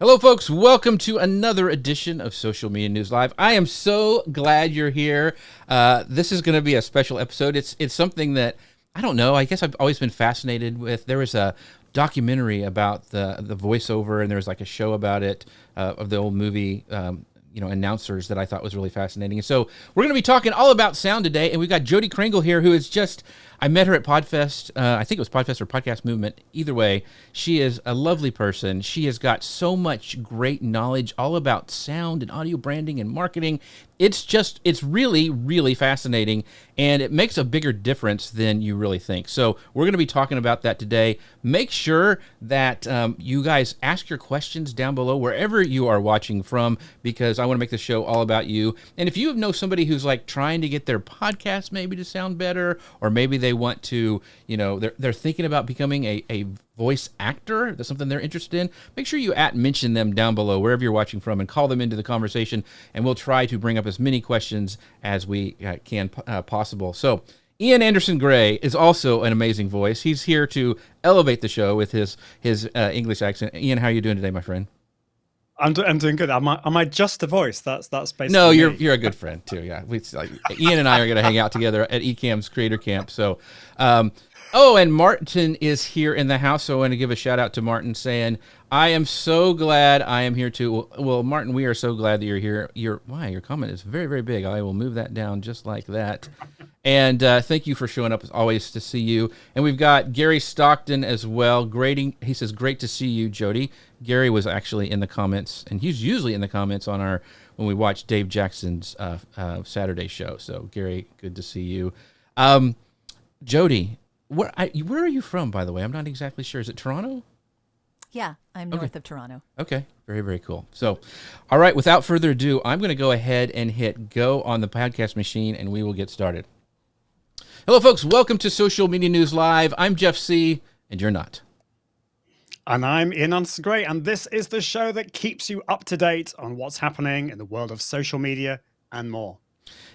Hello, folks. Welcome to another edition of Social Media News Live. I am so glad you're here. This is going to be a special episode. It's something that, I don't know, I guess I've always been fascinated with. There was a documentary about the voiceover, and there was like a show about it, of the old movie, announcers that I thought was really fascinating. And so we're going to be talking all about sound today, and we've got Jody Kringle here, who is just, I met her at Podfest. I think it was Podfest or Podcast Movement. Either way, she is a lovely person. She has got so much great knowledge all about sound and audio branding and marketing. It's really, really fascinating, and it makes a bigger difference than you really think. So we're going to be talking about that today. Make sure that you guys ask your questions down below wherever you are watching from, because I want to make the show all about you. And if you know somebody who's like trying to get their podcast maybe to sound better, or maybe they want to, they're thinking about becoming a voice actor, that's something they're interested in, make sure you mention them down below wherever you're watching from and call them into the conversation, and we'll try to bring up as many questions as we can possible. So Ian Anderson Gray is also an amazing voice. He's here to elevate the show with his English accent. Ian, how are you doing today, my friend? I'm doing good. Am I just a voice? That's basically. No, me. you're a good friend too. Yeah, Ian and I are going to hang out together at eCam's Creator Camp. So, and Martin is here in the house. So I want to give a shout out to Martin, saying, "I am so glad I am here too." Well, Martin, we are so glad that you're here. Your comment is very, very big. I will move that down just like that. And thank you for showing up as always to see you. And we've got Gary Stockton as well. He says, "Great to see you, Jody." Gary was actually in the comments, and he's usually in the comments on when we watch Dave Jackson's Saturday show. So Gary, good to see you. Jody, where are you from, by the way? I'm not exactly sure. Is it Toronto? Yeah, I'm north of Toronto. Okay, very, very cool. So, all right, without further ado, I'm going to go ahead and hit go on the podcast machine, and we will get started. Hello, folks. Welcome to Social Media News Live. I'm Jeff C., and you're not. And I'm Ian Anderson Gray, and this is the show that keeps you up to date on what's happening in the world of social media and more.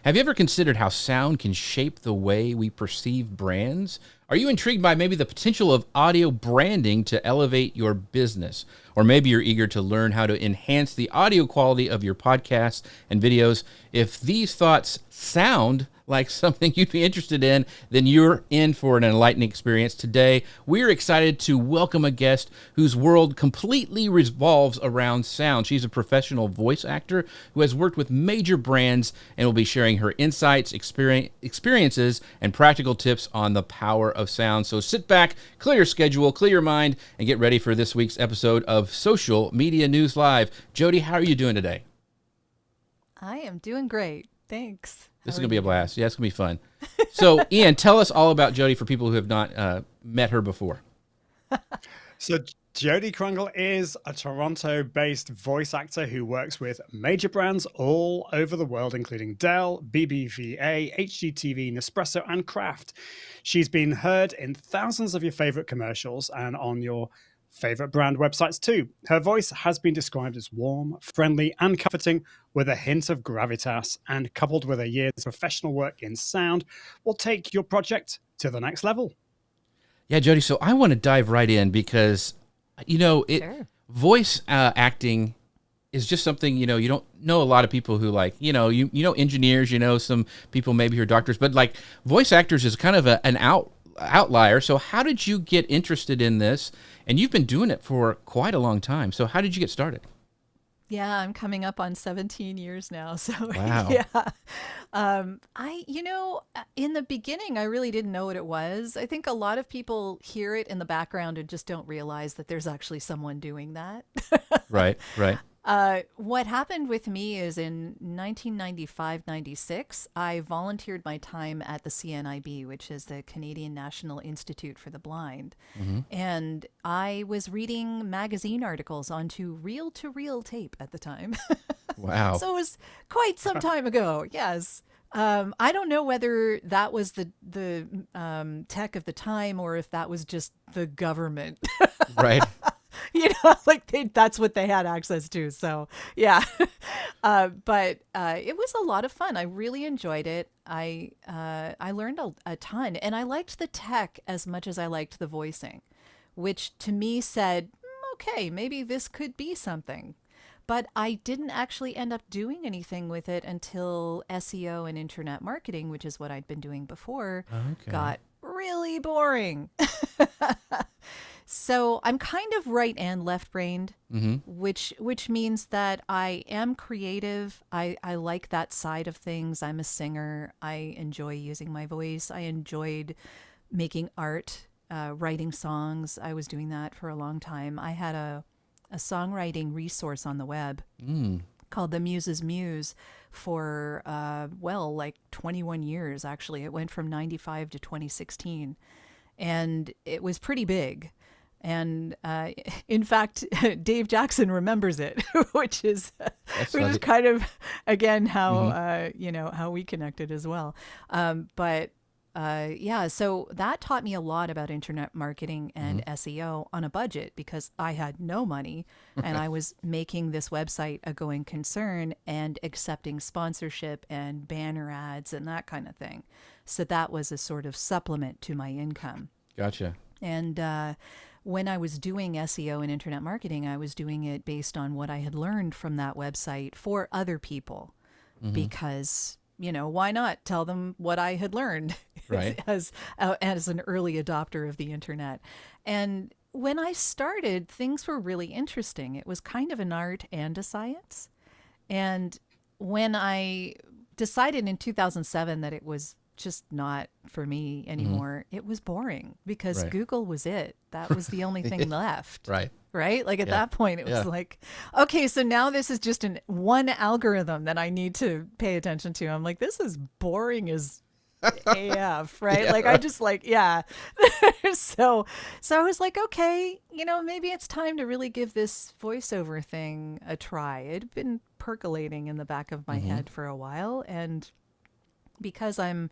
Have you ever considered how sound can shape the way we perceive brands? Are you intrigued by maybe the potential of audio branding to elevate your business? Or maybe you're eager to learn how to enhance the audio quality of your podcasts and videos. If these thoughts sound like something you'd be interested in, then you're in for an enlightening experience. Today, we're excited to welcome a guest whose world completely revolves around sound. She's a professional voice actor who has worked with major brands and will be sharing her insights, experiences, and practical tips on the power of sound. So sit back, clear your schedule, clear your mind, and get ready for this week's episode of Social Media News Live. Jody, how are you doing today? I am doing great. Thanks. This is going to be a blast. Yeah, it's going to be fun. So, Ian, tell us all about Jody for people who have not met her before. So Jody Kringle is a Toronto-based voice actor who works with major brands all over the world, including DELL, BBVA, HGTV, Nespresso, and Kraft. She's been heard in thousands of your favorite commercials and on your favorite brand websites too. Her voice has been described as warm, friendly, and comforting with a hint of gravitas, and coupled with a year's professional work in sound, will take your project to the next level. Yeah, Jody, so I want to dive right in because, Sure. voice acting is just something, you don't know a lot of people who engineers, some people maybe who are doctors, but like voice actors is kind of an outlier. So how did you get interested in this? And you've been doing it for quite a long time. So how did you get started? Yeah, I'm coming up on 17 years now. So Wow. yeah. In the beginning, I really didn't know what it was. I think a lot of people hear it in the background and just don't realize that there's actually someone doing that. Right. What happened with me is in 1995-96, I volunteered my time at the CNIB, which is the Canadian National Institute for the Blind. Mm-hmm. And I was reading magazine articles onto reel-to-reel tape at the time. Wow. So it was quite some time ago, yes. I don't know whether that was the tech of the time or if that was just the government. Right. That's what they had access to. So yeah, but it was a lot of fun. I really enjoyed it. I learned a ton, and I liked the tech as much as I liked the voicing, which to me said, okay, maybe this could be something. But I didn't actually end up doing anything with it until SEO and internet marketing, which is what I'd been doing before, Okay. got really boring. So I'm kind of right and left brained, which means that I am creative. I like that side of things. I'm a singer. I enjoy using my voice. I enjoyed making art, writing songs. I was doing that for a long time. I had a songwriting resource on the web called The Muse's Muse for, like 21 years, actually. It went from 95 to 2016. And it was pretty big. And in fact, Dave Jackson remembers it, which is kind of, again, how, how we connected as well. So that taught me a lot about internet marketing and SEO on a budget because I had no money and I was making this website a going concern and accepting sponsorship and banner ads and that kind of thing. So that was a sort of supplement to my income. Gotcha. And when I was doing SEO and internet marketing, I was doing it based on what I had learned from that website for other people because, why not tell them what I had learned right. as an early adopter of the internet. And when I started, things were really interesting. It was kind of an art and a science. And when I decided in 2007 that it was just not for me anymore, it was boring because Google was it. That was the only thing left. Right? Like at that point, it was like, okay, so now this is just one algorithm that I need to pay attention to. I'm like, this is boring as AF, right? I just so I was like, okay, maybe it's time to really give this voiceover thing a try. It had been percolating in the back of my head for a while. And because I'm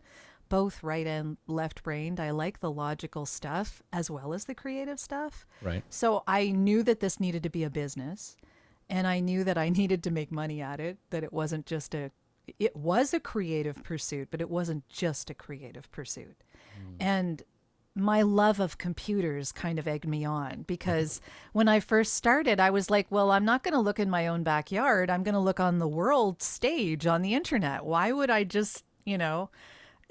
both right and left brained, I like the logical stuff as well as the creative stuff. Right. So I knew that this needed to be a business and I knew that I needed to make money at it, that it wasn't just it was a creative pursuit, but it wasn't just a creative pursuit. And my love of computers kind of egged me on because when I first started, I was like, well, I'm not going to look in my own backyard. I'm going to look on the world stage on the internet. Why would I just,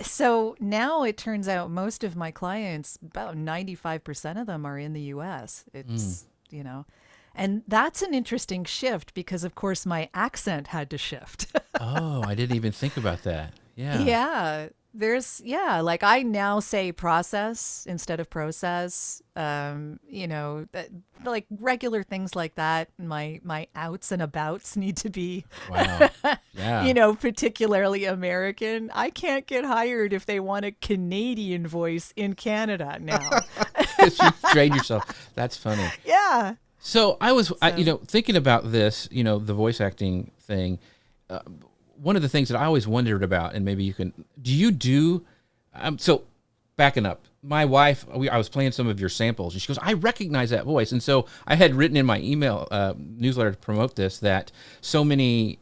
So now it turns out most of my clients, about 95% of them are in the US. It's, and that's an interesting shift because, of course, my accent had to shift. Oh, I didn't even think about that. Yeah. Yeah. Like I now say process instead of process, like regular things like that. My outs and abouts need to be, wow. Yeah. Particularly American. I can't get hired if they want a Canadian voice in Canada now. You trained yourself. That's funny. Yeah. So I was, thinking about this, the voice acting thing. One of the things that I always wondered about, and maybe you can, so backing up, my wife, I was playing some of your samples and she goes, I recognize that voice. And so I had written in my email newsletter to promote this, that so many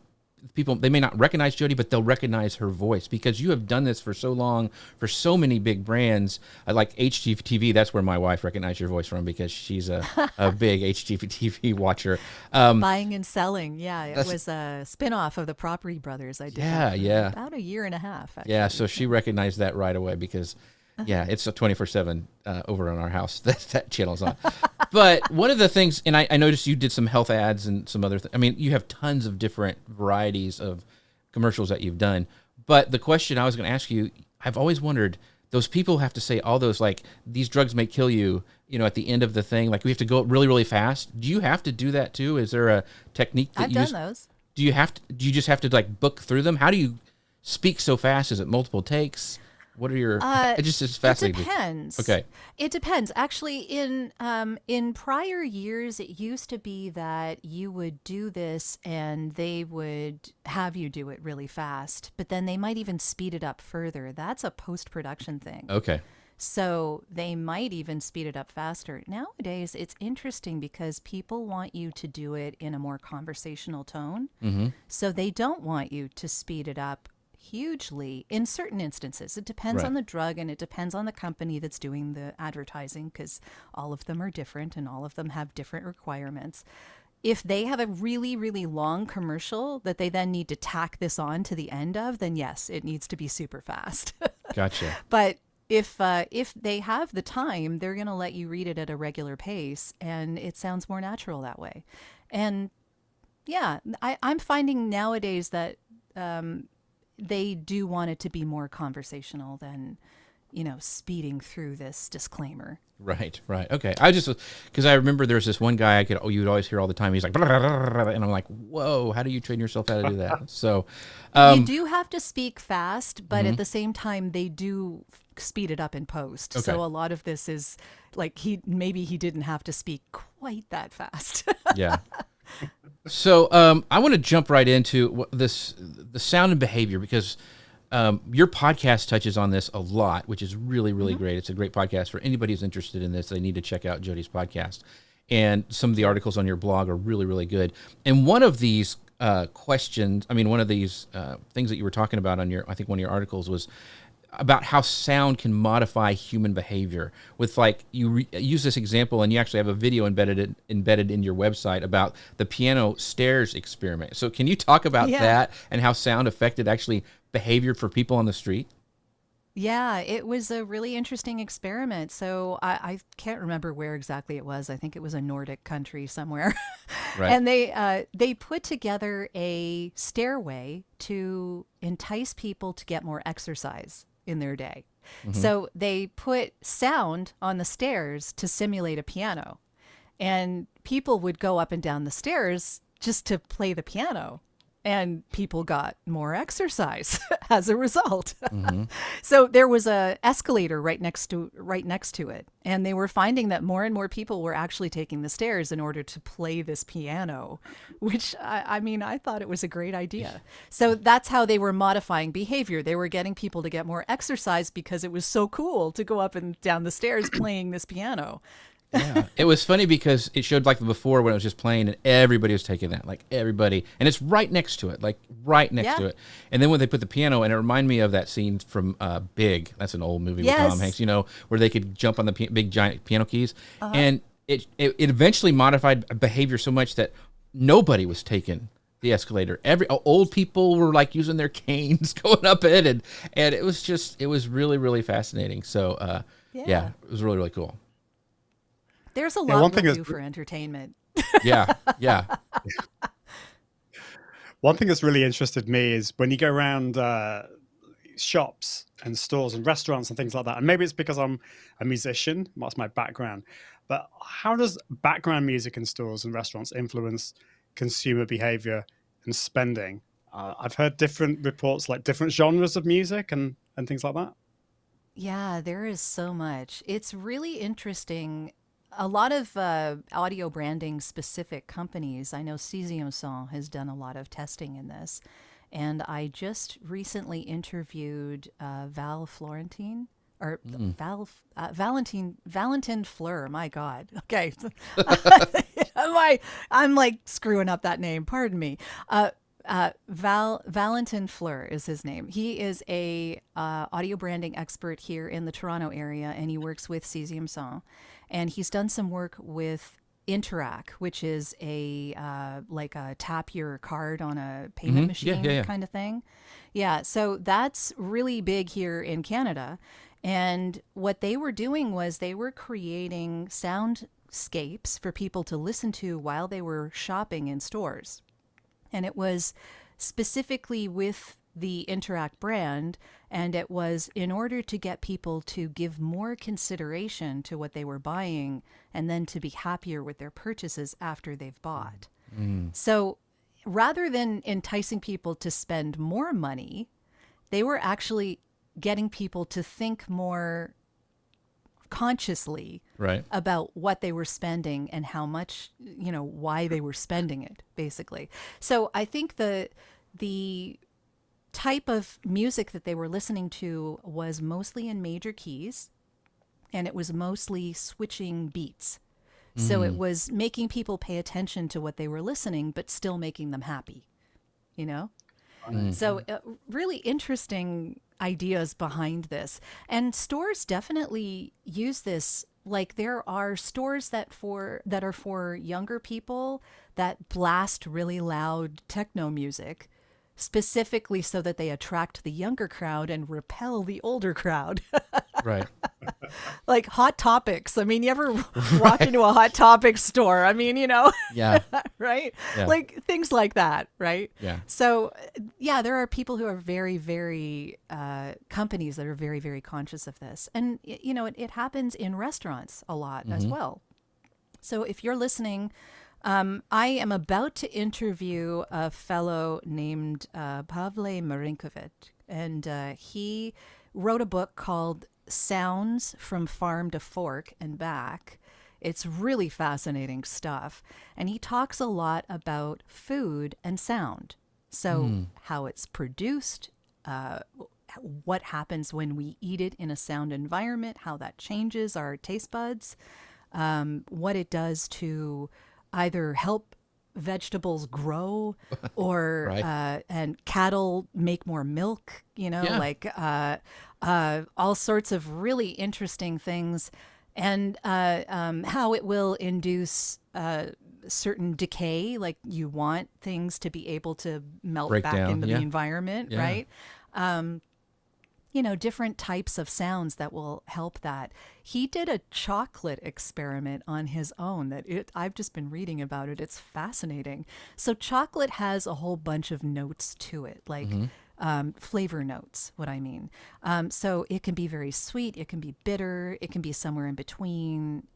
people, they may not recognize Jody, but they'll recognize her voice because you have done this for so long for so many big brands like HGTV. That's where my wife recognized your voice from because she's a big HGTV watcher. Buying and selling. Yeah. It was a spinoff of the Property Brothers. I did that for about a year and a half. Actually. Yeah. So she recognized that right away because it's a 24/7 over on our house that channel's on. But one of the things, and I noticed you did some health ads and some other things. I mean, you have tons of different varieties of commercials that you've done. But the question I was going to ask you, I've always wondered, those people have to say all those, like, these drugs may kill you, at the end of the thing. Like, we have to go really, really fast. Do you have to do that too? Is there a technique that I've done those. Do you just have to like book through them? How do you speak so fast? Is it multiple takes? What are your? It just is fascinating. It depends. Okay. It depends. Actually, in prior years, it used to be that you would do this and they would have you do it really fast, but then they might even speed it up further. That's a post-production thing. Okay. So they might even speed it up faster. Nowadays, it's interesting because people want you to do it in a more conversational tone. So they don't want you to speed it up hugely in certain instances. It depends Right. on the drug and it depends on the company that's doing the advertising, because all of them are different and all of them have different requirements. If they have a really, really long commercial that they then need to tack this on to the end of, then yes, it needs to be super fast. Gotcha. But if they have the time, they're going to let you read it at a regular pace, and it sounds more natural that way. And yeah, I'm finding nowadays that they do want it to be more conversational than, speeding through this disclaimer. Right, right. Okay. I just, because I remember there's this one guy you would always hear all the time. He's like, and I'm like, whoa, how do you train yourself how to do that? So, You do have to speak fast, but at the same time, they do speed it up in post. Okay. So a lot of this is like maybe he didn't have to speak quite that fast. yeah. So, I want to jump right into the sound and behavior, because your podcast touches on this a lot, which is really, really great. It's a great podcast for anybody who's interested in this. They need to check out Jody's podcast. And some of the articles on your blog are really, really good. And one of these one of these things that you were talking about on I think one of your articles was about how sound can modify human behavior. With you use this example, and you actually have a video embedded in your website about the piano stairs experiment. So can you talk about that and how sound affected actually behavior for people on the street? Yeah, it was a really interesting experiment. So I can't remember where exactly it was. I think it was a Nordic country somewhere. Right. And they put together a stairway to entice people to get more exercise in their day. So they put sound on the stairs to simulate a piano. And people would go up and down the stairs just to play the piano. And people got more exercise as a result. So there was a escalator right next to it, and they were finding that more and more people were actually taking the stairs in order to play this piano, which I thought it was a great idea. So that's how they were modifying behavior. They were getting people to get more exercise because it was so cool to go up and down the stairs playing this piano. Yeah, it was funny because it showed before when it was just playing and everybody was taking that, everybody, and it's right next to it, to it. And then when they put the piano, and it reminded me of that scene from Big. That's an old movie with Tom Hanks, where they could jump on the big giant piano keys, and it eventually modified behavior so much that nobody was taking the escalator. Old people were using their canes going up it, and it was really, really fascinating. So yeah, it was really, really cool. There's a lot to do for entertainment. Yeah. One thing that's really interested me is when you go around shops and stores and restaurants and things like that, and maybe it's because I'm a musician, that's my background, but how does background music in stores and restaurants influence consumer behavior and spending? I've heard different reports, different genres of music and things like that. Yeah, there is so much. It's really interesting. A lot of audio branding specific companies, I know Cesium Song has done a lot of testing in this. And I just recently interviewed Valentin Fleur. My God. Okay. I'm screwing up that name. Pardon me. Valentin Fleur is his name. He is a audio branding expert here in the Toronto area, and he works with Cesium Song. And he's done some work with Interac, which is a tap your card on a payment machine kind of thing. Yeah, so that's really big here in Canada. And what they were doing was they were creating soundscapes for people to listen to while they were shopping in stores. And it was specifically with the Interac brand, and it was in order to get people to give more consideration to what they were buying and then to be happier with their purchases after they've bought. So rather than enticing people to spend more money, they were actually getting people to think more consciously about what they were spending and how much, why they were spending it, basically. So I think the type of music that they were listening to was mostly in major keys, and it was mostly switching beats. So it was making people pay attention to what they were listening, but still making them happy, So really interesting ideas behind this. And stores definitely use this. Like there are stores that are for younger people that blast really loud techno music specifically so that they attract the younger crowd and repel the older crowd. Right. Like Hot Topics. I mean, you ever walk into a Hot Topics store? I mean, Yeah. right? Yeah. Like things like that, right? Yeah. So, yeah, there are people who are very, very, companies that are very, very conscious of this. And, it happens in restaurants a lot as well. So if you're listening, I am about to interview a fellow named Pavle Marinkovic, and he wrote a book called Sounds from Farm to Fork and Back. It's really fascinating stuff. And he talks a lot about food and sound. So, how it's produced, what happens when we eat it in a sound environment, how that changes our taste buds, what it does to either help vegetables grow or Right. and cattle make more milk, Yeah. like all sorts of really interesting things, and how it will induce certain decay, like you want things to be able to melt Break back down. into Yeah. the environment, Yeah. right? Different types of sounds that will help that. He did a chocolate experiment on his own I've just been reading about it. It's fascinating. So chocolate has a whole bunch of notes to it, like flavor notes, what I mean. So it can be very sweet, it can be bitter, it can be somewhere in between.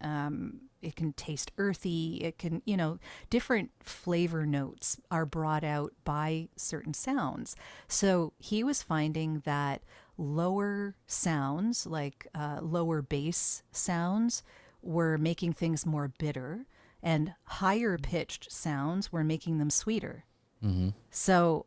It can taste earthy. It can, different flavor notes are brought out by certain sounds. So he was finding that lower sounds, like lower bass sounds, were making things more bitter, and higher pitched sounds were making them sweeter. So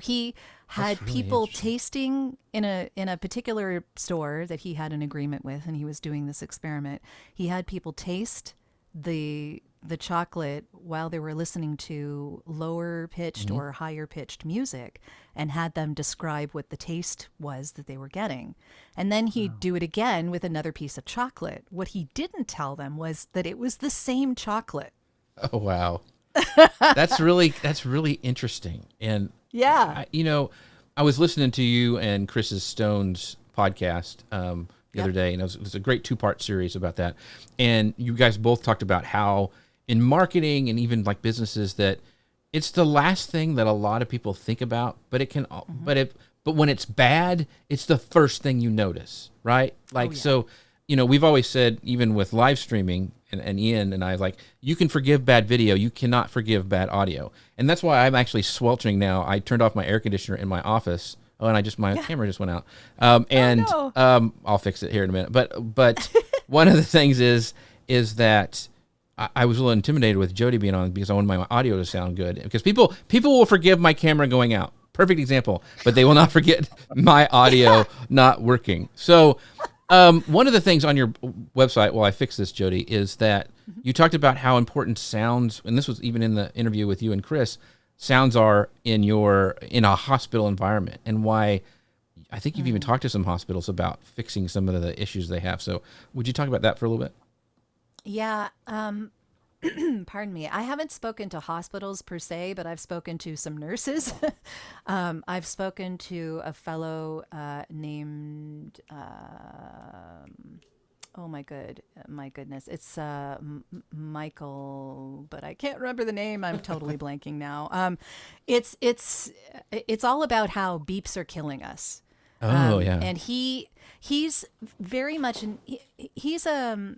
he had really people interesting. tasting in a particular store that he had an agreement with, and he was doing this experiment. He had people taste the chocolate while they were listening to lower pitched or higher pitched music, and had them describe what the taste was that they were getting. And then he'd do it again with another piece of chocolate. What he didn't tell them was that it was the same chocolate. Oh, wow. That's really interesting. And Yeah. I was listening to you and Chris's Stone's podcast the other day, and it was a great 2-part series about that. And you guys both talked about how in marketing and even like businesses that it's the last thing that a lot of people think about, but it can, but when it's bad, it's the first thing you notice, right? Like, so, we've always said, even with live streaming, and Ian and I, like, you can forgive bad video, you cannot forgive bad audio. And that's why I'm actually sweltering now. I turned off my air conditioner in my office. Oh, and my camera just went out. I'll fix it here in a minute. But one of the things is that I was a little intimidated with Jody being on because I wanted my audio to sound good. Because people will forgive my camera going out. Perfect example. But they will not forget my audio not working. So one of the things on your website, while I fix this, Jody, is that you talked about how important sounds, and this was even in the interview with you and Chris, sounds are in a hospital environment, and why I think you've even talked to some hospitals about fixing some of the issues they have. So would you talk about that for a little bit? Yeah. Pardon me. I haven't spoken to hospitals per se, but I've spoken to some nurses. I've spoken to a fellow named, oh my goodness, it's Michael, but I can't remember the name. I'm totally blanking now. It's all about how beeps are killing us. Oh, yeah. And he's very much he's a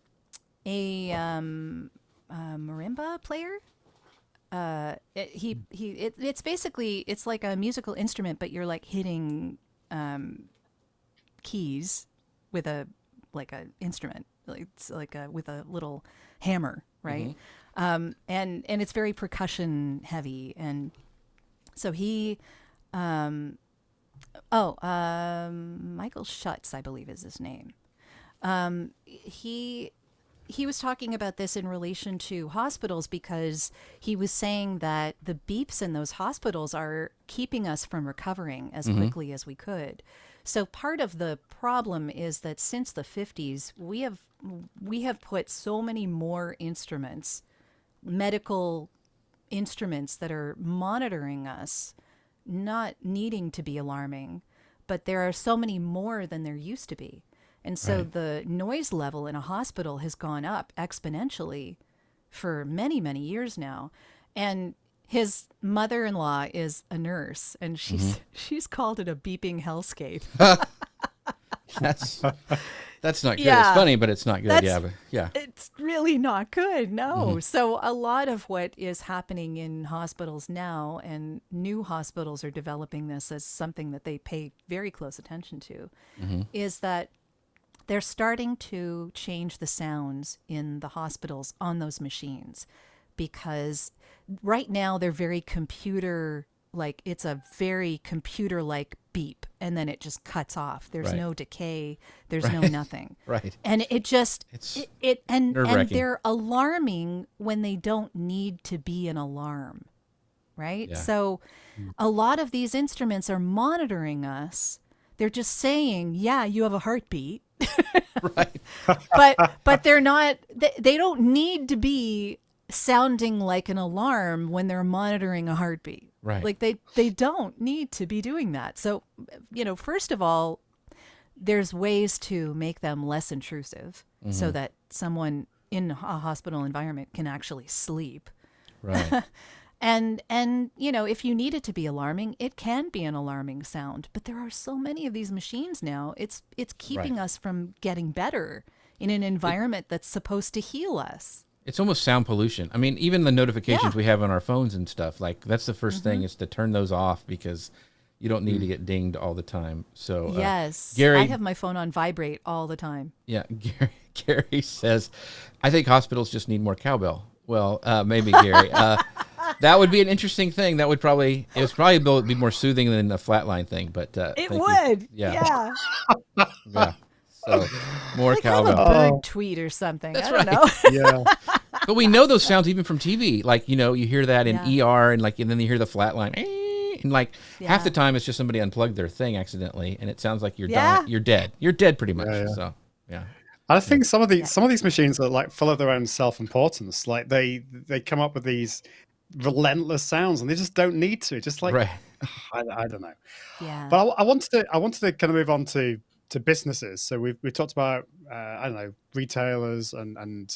marimba player. It's basically, it's like a musical instrument, but you're like hitting keys with a instrument. It's like with a little hammer, right? And it's very percussion heavy, and so he. Michael Schutz, I believe, is his name. He he was talking about this in relation to hospitals because he was saying that the beeps in those hospitals are keeping us from recovering as quickly as we could. So part of the problem is that since the 50s, we have put so many more instruments, medical instruments that are monitoring us, not needing to be alarming, but there are so many more than there used to be. And so the noise level in a hospital has gone up exponentially for many, many years now. And his mother-in-law is a nurse, and she's called it a beeping hellscape. That's not good. Yeah. It's funny, but it's not good. Yeah. It's really not good. No. So a lot of what is happening in hospitals now, and new hospitals are developing this as something that they pay very close attention to, is that they're starting to change the sounds in the hospitals on those machines, because right now they're very it's a very computer-like beep, and then it just cuts off. There's no decay. There's no nothing. Right. And it just, and nerve-wracking. they're alarming when they don't need to be an alarm, right? Yeah. So a lot of these instruments are monitoring us. They're just saying, yeah, you have a heartbeat. Right. But they're not, they don't need to be sounding like an alarm when they're monitoring a heartbeat. Right. Like they don't need to be doing that. So, first of all, there's ways to make them less intrusive so that someone in a hospital environment can actually sleep. Right. And if you need it to be alarming, it can be an alarming sound. But there are so many of these machines now. It's keeping us from getting better in an environment that's supposed to heal us. It's almost sound pollution. I mean, even the notifications we have on our phones and stuff, like that's the first thing is to turn those off, because you don't need to get dinged all the time. So Yes. Gary, I have my phone on vibrate all the time. Yeah, Gary says, I think hospitals just need more cowbell. Well, maybe, Gary. That would be an interesting thing. It would probably be more soothing than a flatline thing. But It would. You. Yeah. Yeah. So more Like have cowbell. a bird tweet or something. That's I don't right. know. Yeah. But we know those sounds even from TV. Like, you hear that in ER, and then you hear the flatline. And half the time it's just somebody unplugged their thing accidentally, and it sounds like you're dying. You're dead. You're dead pretty much. Yeah. So yeah. I think some of these machines are like full of their own self-importance. Like they come up with these relentless sounds, and they just don't need to. Just like I don't know. Yeah. But I wanted to kind of move on to businesses. So we've talked about I don't know, retailers and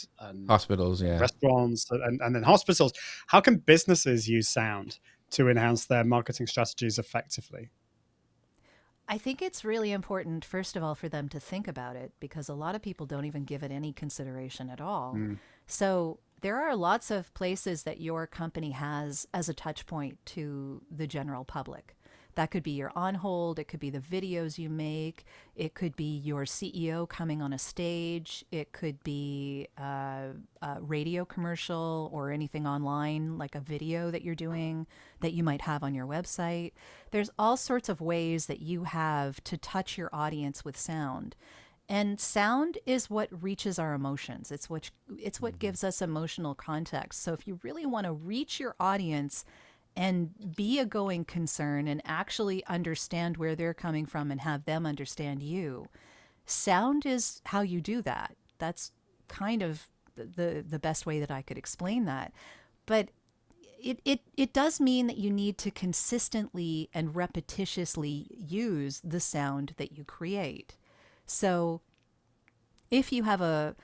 Hospitals, restaurants, and then hospitals. How can businesses use sound to enhance their marketing strategies effectively? I think it's really important, first of all, for them to think about it, because a lot of people don't even give it any consideration at all. So there are lots of places that your company has as a touch point to the general public. That could be your on hold. It could be the videos you make. It could be your CEO coming on a stage. It could be a radio commercial or anything online, like a video that you're doing that you might have on your website. There's all sorts of ways that you have to touch your audience with sound. And sound is what reaches our emotions. It's what gives us emotional context. So if you really want to reach your audience and be a going concern and actually understand where they're coming from and have them understand you, sound is how you do that. That's kind of the best way that I could explain that. But it does mean that you need to consistently and repetitiously use the sound that you create. So if you have a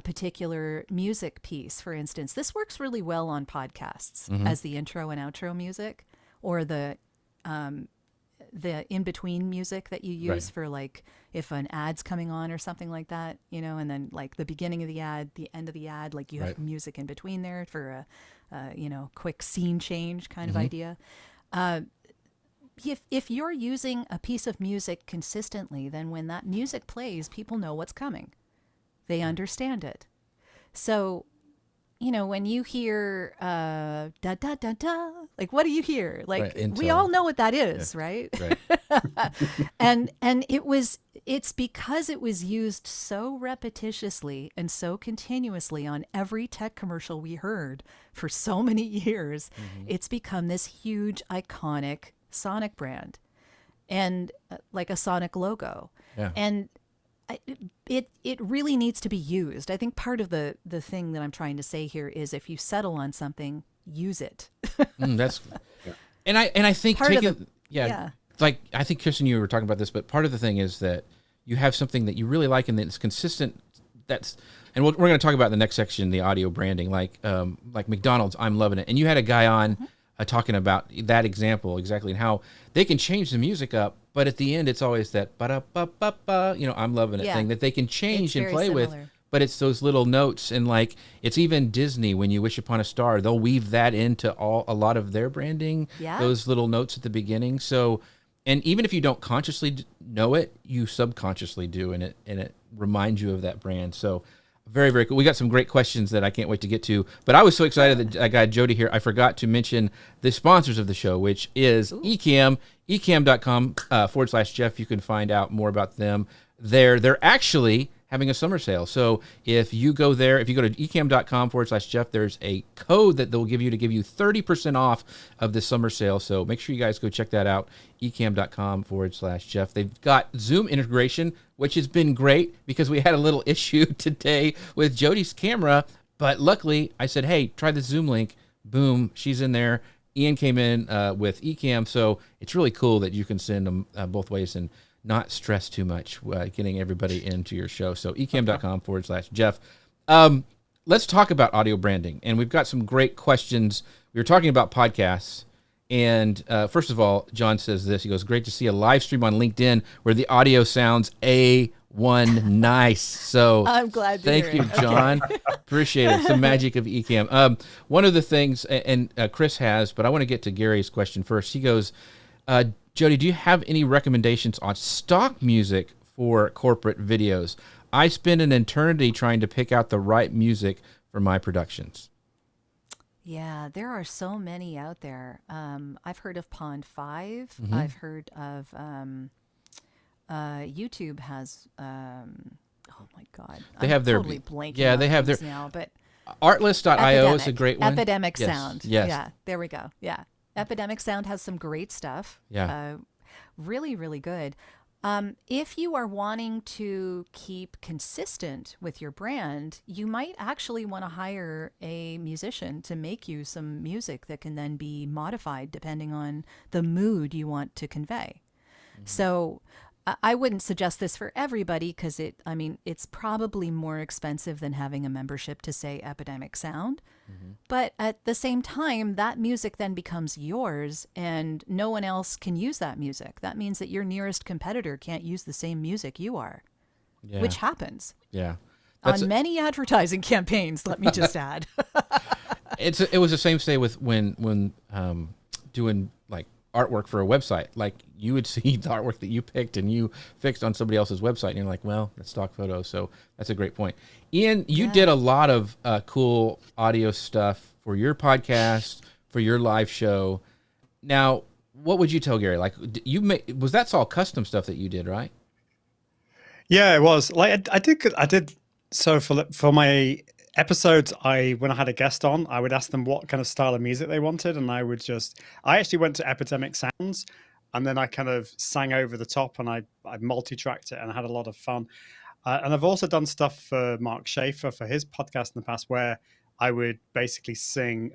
particular music piece, for instance, this works really well on podcasts as the intro and outro music, or the in-between music that you use for, like, if an ad's coming on or something like that, and then like the beginning of the ad, the end of the ad, like you have music in between there for a quick scene change kind of idea. If you're using a piece of music consistently, then when that music plays, people know what's coming. They understand it. So, when you hear da da da da, like, what do you hear? Like, we all know what that is, right? Right. And it was It's because it was used so repetitiously and so continuously on every tech commercial we heard for so many years. It's become this huge, iconic Sonic brand and like a Sonic logo. Yeah. And it really needs to be used. I think part of the thing that I'm trying to say here is if you settle on something, use it. That's, and I think Part of taking, like I think Kirsten, you were talking about this, but part of the thing is that you have something that you really like and that it's consistent. And we're going to talk about in the next section, the audio branding, like McDonald's. I'm loving it. And you had a guy on talking about that example exactly, and how they can change the music up, but at the end it's always that ba-da-ba-ba-ba, I'm loving it thing that they can change and play with. But it's those little notes, and like it's even Disney, when you wish upon a star, they'll weave that into a lot of their branding. Yeah. Those little notes at the beginning. So, and even if you don't consciously know it, you subconsciously do, and it reminds you of that brand. So, very, very cool. We got some great questions that I can't wait to get to. But I was so excited that I got Jody here. I forgot to mention the sponsors of the show, which is Ecamm, ecamm.com/Jeff. You can find out more about them there. They're actually having a summer sale. So if you go there, if you go to ecamm.com/Jeff, there's a code that they'll give you to give you 30% off of the summer sale. So make sure you guys go check that out, ecamm.com/Jeff. They've got Zoom integration, which has been great because we had a little issue today with Jody's camera. But luckily, I said, hey, try the Zoom link. Boom, she's in there. Ian came in with Ecamm. So it's really cool that you can send them both ways and not stress too much getting everybody into your show. So ecamm.com/Jeff. Let's talk about audio branding. And we've got some great questions. We were talking about podcasts. And first of all, John says this. He goes, great to see a live stream on LinkedIn where the audio sounds A1 nice. So I'm glad to thank hear you, it. John. Appreciate it. It's the magic of Ecamm. One of the things, and Chris has, but I want to get to Gary's question first. He goes, Jody, do you have any recommendations on stock music for corporate videos? I spend an eternity trying to pick out the right music for my productions. Yeah, there are so many out there. I've heard of Pond 5. Mm-hmm. I've heard of YouTube has. Oh my God, They I'm have their totally blanking. yeah. on They have their things now, but Artlist.io is a great one. Epidemic Yes, Sound. yes. Yeah, there we go. Yeah, Epidemic Sound has some great stuff. Yeah. Really, really good. If you are wanting to keep consistent with your brand, you might actually want to hire a musician to make you some music that can then be modified depending on the mood you want to convey. So I wouldn't suggest this for everybody because it's probably more expensive than having a membership to, say, Epidemic Sound. But at the same time, that music then becomes yours and no one else can use that music. That means that your nearest competitor can't use the same music you are, which happens. Yeah. On many advertising campaigns, let me just add. It was the same say with when doing like artwork for a website. Like you would see the artwork that you picked and you fixed on somebody else's website, and you're like, well, that's stock photos. So that's a great point. Ian, you did a lot of cool audio stuff for your podcast, for your live show. Now, what would you tell Gary? Like, that's all custom stuff that you did, right? Yeah, it was. Like I did. So for my episodes, when I had a guest on, I would ask them what kind of style of music they wanted, and I actually went to Epidemic Sounds, and then I kind of sang over the top, and I multi-tracked it, and I had a lot of fun. And I've also done stuff for Mark Schaefer for his podcast in the past, where I would basically sing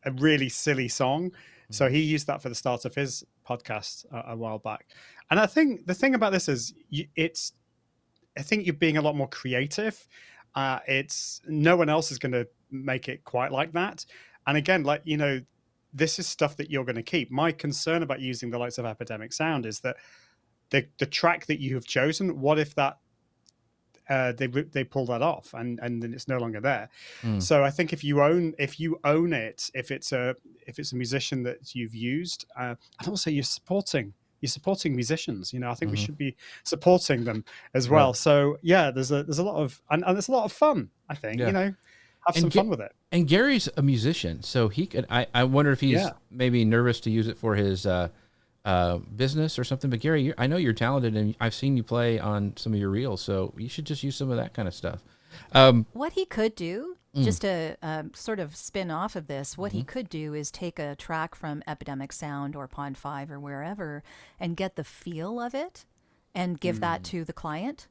a really silly song. So he used that for the start of his podcast a while back. And I think the thing about this is I think you're being a lot more creative. It's no one else is going to make it quite like that. And again, this is stuff that you're going to keep. My concern about using the likes of Epidemic Sound is that the track that you have chosen, what if that they pull that off and then it's no longer there. So I think if you own it, if it's a musician that you've used, and also you're supporting musicians, I think we should be supporting them as well. So yeah, there's a lot of and there's a lot of fun, I think. Have some fun with it. And Gary's a musician, so he could I wonder if he's maybe nervous to use it for his business or something. But Gary, I know you're talented, and I've seen you play on some of your reels, so you should just use some of that kind of stuff. What he could do, just to sort of spin off of this, what he could do is take a track from Epidemic Sound or Pond 5 or wherever and get the feel of it and give that to the client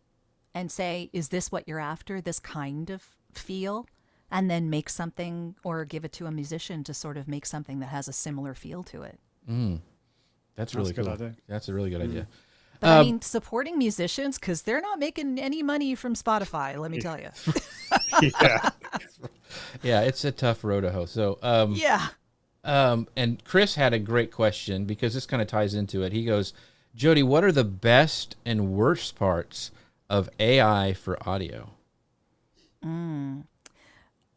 and say, is this what you're after, this kind of feel? And then make something or give it to a musician to sort of make something that has a similar feel to it. That's really good cool. idea. That's a really good idea. But I mean, supporting musicians, because they're not making any money from Spotify, let me tell you. Yeah. Yeah, it's a tough road to hoe. So, Yeah. and Chris had a great question because this kind of ties into it. He goes, Jody, what are the best and worst parts of AI for audio?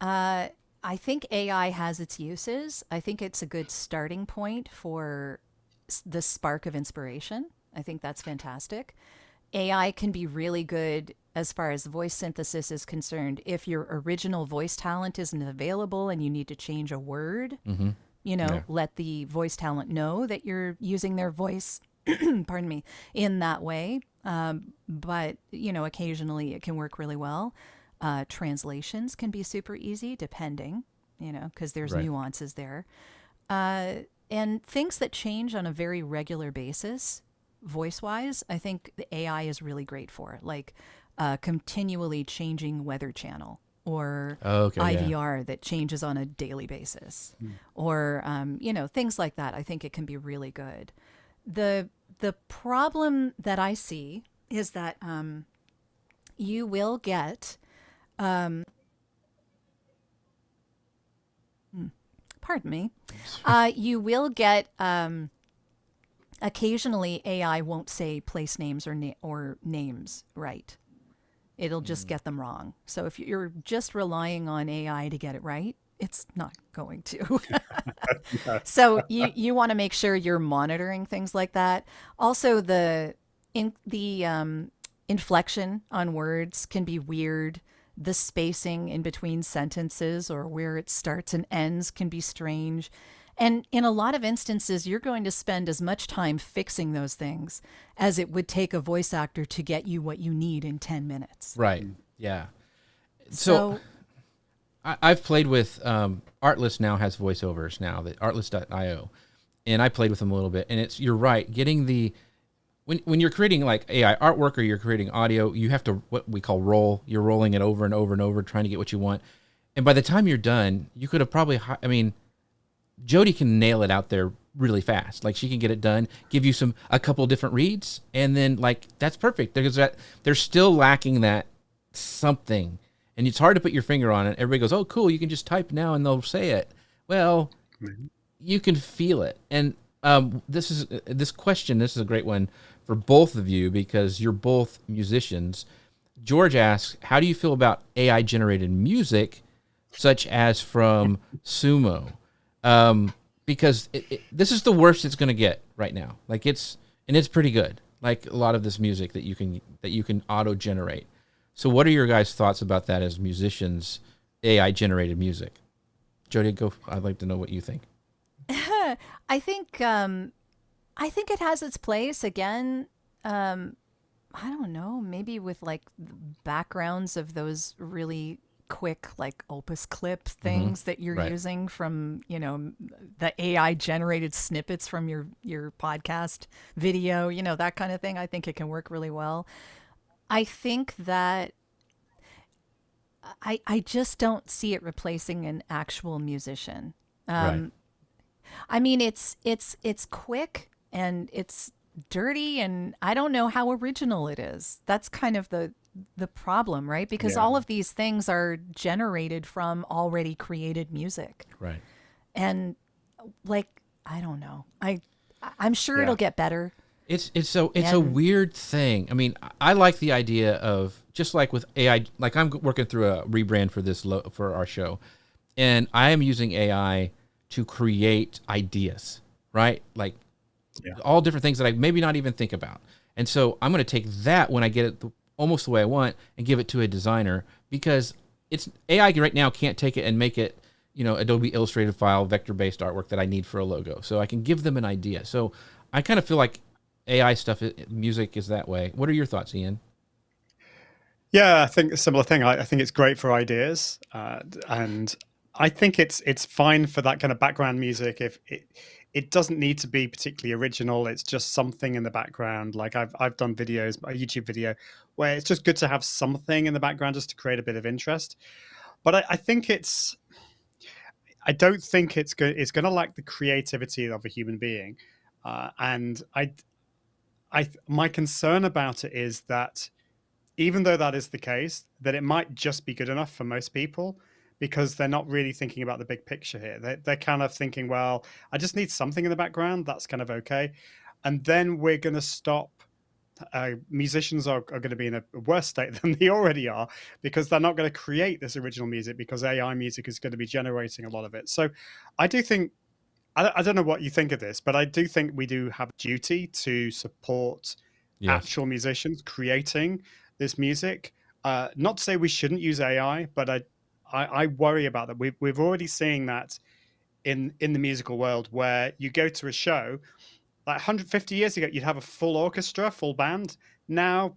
I think AI has its uses. I think it's a good starting point for the spark of inspiration. I think that's fantastic. AI can be really good as far as voice synthesis is concerned. If your original voice talent isn't available and you need to change a word, let the voice talent know that you're using their voice, pardon me, in that way. But, occasionally it can work really well. Translations can be super easy depending, because there's nuances there. And things that change on a very regular basis, voice-wise, I think the AI is really great for, like continually changing weather channel or IVR that changes on a daily basis, or things like that. I think it can be really good. The problem that I see is that you will get pardon me. You will get occasionally AI won't say place names or names right. It'll just get them wrong. So if you're just relying on AI to get it right, it's not going to. So you want to make sure you're monitoring things like that. Also, the inflection on words can be weird. The spacing in between sentences or where it starts and ends can be strange. And in a lot of instances, you're going to spend as much time fixing those things as it would take a voice actor to get you what you need in 10 minutes. Right. Yeah. So I've played with Artlist now has voiceovers now, the artlist.io. And I played with them a little bit. And you're right, getting the when you're creating like AI artwork or you're creating audio, you have to what we call roll. You're rolling it over and over and over, trying to get what you want. And by the time you're done, you could have probably, Jody can nail it out there really fast. Like she can get it done, give you a couple different reads, and then like that's perfect. They're still lacking that something, and it's hard to put your finger on it. Everybody goes, "Oh, cool! You can just type now, and they'll say it." Well, you can feel it, and this is a great one for both of you because you're both musicians. George asks, "How do you feel about AI generated music, such as from Sumo?" Because this is the worst it's going to get right now. Like it's pretty good. Like a lot of this music that you can auto generate. So what are your guys' thoughts about that as musicians, AI generated music? Jody, go. I'd like to know what you think. I think it has its place. Again, I don't know, maybe with like backgrounds of those really quick like Opus clip things that you're using from the AI generated snippets from your podcast video, that kind of thing. I think it can work really well. I think that I just don't see it replacing an actual musician. Right. I mean, it's quick and it's dirty, and I don't know how original it is. That's kind of the problem, right? Because all of these things are generated from already created music. Right. And like, I don't know. I'm sure it'll get better. It's a weird thing. I mean, I like the idea of just like with AI, like I'm working through a rebrand for our show, and I am using AI to create ideas, right? Like all different things that I maybe not even think about. And so I'm going to take that when I get it almost the way I want and give it to a designer, because it's AI right now can't take it and make it, Adobe Illustrator file, vector-based artwork that I need for a logo. So I can give them an idea. So I kind of feel like AI stuff, music is that way. What are your thoughts, Ian? Yeah, I think a similar thing. I think it's great for ideas, and I think it's fine for that kind of background music if it doesn't need to be particularly original. It's just something in the background. Like I've done videos, a YouTube video, where it's just good to have something in the background just to create a bit of interest. But I think I don't think it's good. It's going to lack the creativity of a human being, and my concern about it is that even though that is the case, that it might just be good enough for most people because they're not really thinking about the big picture here. They're kind of thinking, well, I just need something in the background. That's kind of okay. And then we're going to stop. Musicians are going to be in a worse state than they already are because they're not going to create this original music because AI music is going to be generating a lot of it. So I do think, I don't know what you think of this, but I do think we do have a duty to support Yes. actual musicians creating this music. Not to say we shouldn't use AI, but I worry about that. We've already seen that in the musical world where you go to a show, like 150 years ago, you'd have a full orchestra, full band. Now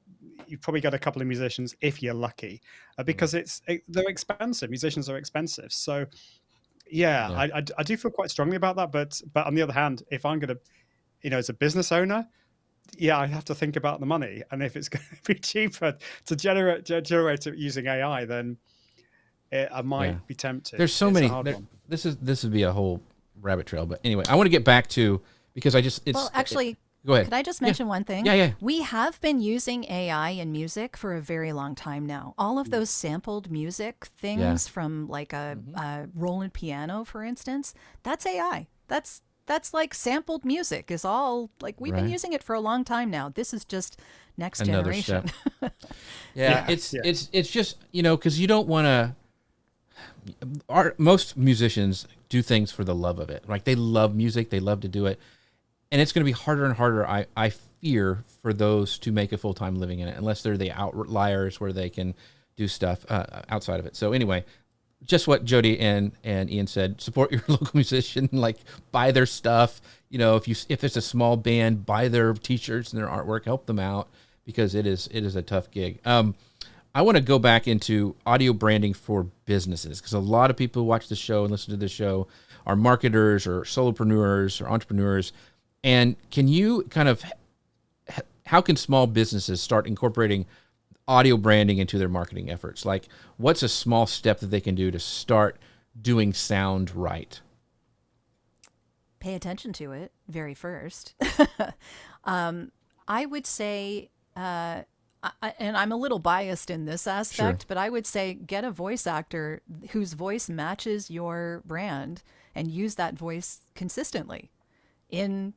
you've probably got a couple of musicians if you're lucky, because they're expensive. Musicians are expensive. So yeah, Yeah. I do feel quite strongly about that. But on the other hand, if I'm going to, as a business owner, yeah, I have to think about the money. And if it's going to be cheaper to generate it using AI, then I Yeah. might be tempted. There's so It's a many. hard one. This would be a whole rabbit trail. But anyway, I want to get back to, because Well, actually, go ahead. could I just mention one thing? Yeah. We have been using AI in music for a very long time now. All of those sampled music things from like a Roland piano, for instance, that's AI. That's like sampled music is all like we've been Right. using it for a long time now. This is just next Another generation. step. Yeah, It's just, because you don't want to. Most musicians do things for the love of it. Like they love music, they love to do it, and it's going to be harder and harder. I fear for those to make a full-time living in it, unless they're the outliers where they can do stuff outside of it. So anyway, just what Jody and Ian said: support your local musician, like buy their stuff. If it's a small band, buy their T-shirts and their artwork, help them out, because it is a tough gig. I want to go back into audio branding for businesses, because a lot of people who watch the show and listen to the show are marketers or solopreneurs or entrepreneurs. And can you how can small businesses start incorporating audio branding into their marketing efforts? Like, what's a small step that they can do to start doing sound right? Pay attention to it very first. I would say, and I'm a little biased in this aspect, Sure. but I would say get a voice actor whose voice matches your brand and use that voice consistently in